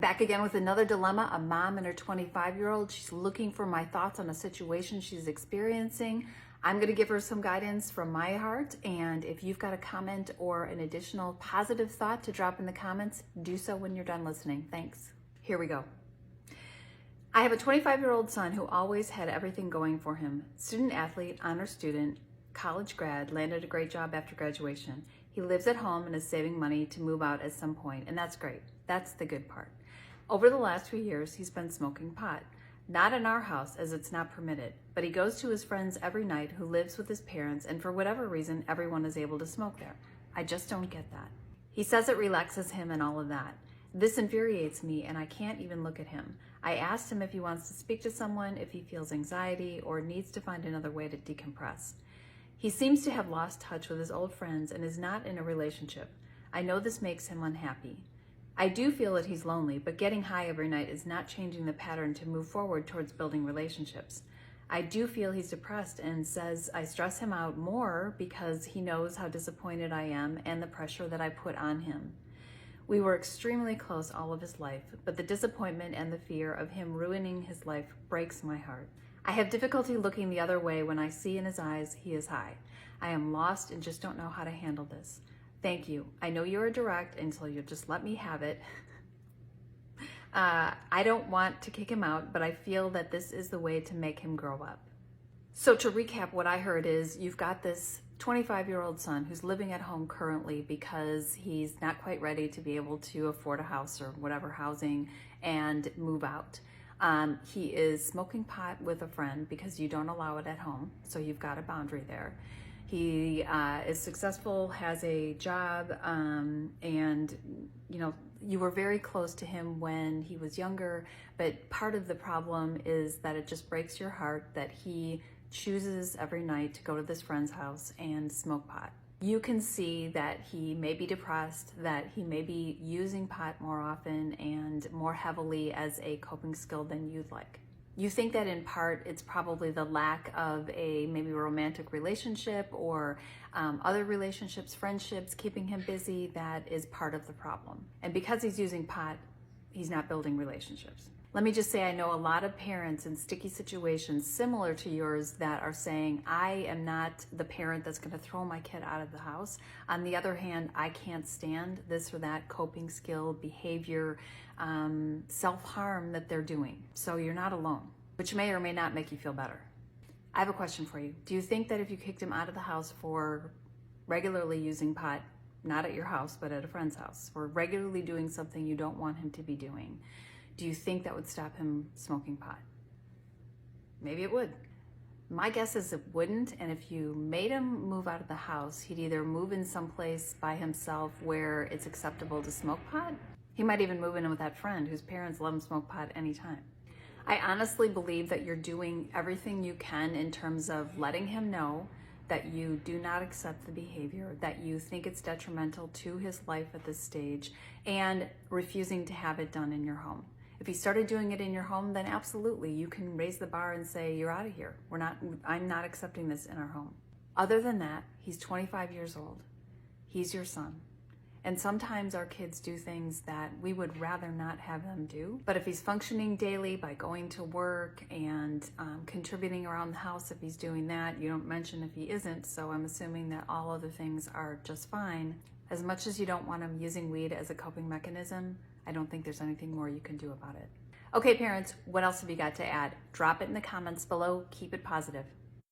Back again with another dilemma, a mom and her 25-year-old. She's looking for my thoughts on a situation she's experiencing. I'm going to give her some guidance from my heart, and if you've got a comment or an additional positive thought to drop in the comments, do so when you're done listening. Thanks. Here we go. I have a 25-year-old son who always had everything going for him. Student athlete, honor student, college grad, landed a great job after graduation. He lives at home and is saving money to move out at some point, and that's great. That's the good part. Over the last few years, he's been smoking pot. Not in our house, as it's not permitted, but he goes to his friends every night who lives with his parents, and for whatever reason, everyone is able to smoke there. I just don't get that. He says it relaxes him and all of that. This infuriates me, and I can't even look at him. I asked him if he wants to speak to someone, if he feels anxiety, or needs to find another way to decompress. He seems to have lost touch with his old friends and is not in a relationship. I know this makes him unhappy. I do feel that he's lonely, but getting high every night is not changing the pattern to move forward towards building relationships. I do feel he's depressed and says I stress him out more because he knows how disappointed I am and the pressure that I put on him. We were extremely close all of his life, but the disappointment and the fear of him ruining his life breaks my heart. I have difficulty looking the other way when I see in his eyes he is high. I am lost and just don't know how to handle this. Thank you. I know you're direct, and so you'll just let me have it. I don't want to kick him out, but I feel that this is the way to make him grow up. So to recap, what I heard is you've got this 25-year-old son who's living at home currently because he's not quite ready to be able to afford a house or whatever housing and move out. He is smoking pot with a friend because you don't allow it at home, so you've got a boundary there. He is successful, has a job, and you were very close to him when he was younger, but part of the problem is that it just breaks your heart that he chooses every night to go to this friend's house and smoke pot. You can see that he may be depressed, that he may be using pot more often and more heavily as a coping skill than you'd like. You think that in part it's probably the lack of a maybe romantic relationship or other relationships, friendships, keeping him busy that is part of the problem. And because he's using pot, he's not building relationships. Let me just say, I know a lot of parents in sticky situations similar to yours that are saying, I am not the parent that's going to throw my kid out of the house. On the other hand, I can't stand this or that coping skill, behavior, self-harm that they're doing. So you're not alone, which may or may not make you feel better. I have a question for you. Do you think that if you kicked him out of the house for regularly using pot, not at your house, but at a friend's house, or regularly doing something you don't want him to be doing, do you think that would stop him smoking pot? Maybe it would. My guess is it wouldn't, and if you made him move out of the house, he'd either move in someplace by himself where it's acceptable to smoke pot. He might even move in with that friend whose parents let him smoke pot anytime. I honestly believe that you're doing everything you can in terms of letting him know that you do not accept the behavior, that you think it's detrimental to his life at this stage, and refusing to have it done in your home. If he started doing it in your home, then absolutely, you can raise the bar and say, you're out of here. I'm not accepting this in our home. Other than that, he's 25 years old. He's your son. And sometimes our kids do things that we would rather not have them do. But if he's functioning daily by going to work and contributing around the house, if he's doing that, you don't mention if he isn't, so I'm assuming that all other things are just fine. As much as you don't want him using weed as a coping mechanism, I don't think there's anything more you can do about it. Okay, parents, what else have you got to add? Drop it in the comments below. Keep it positive.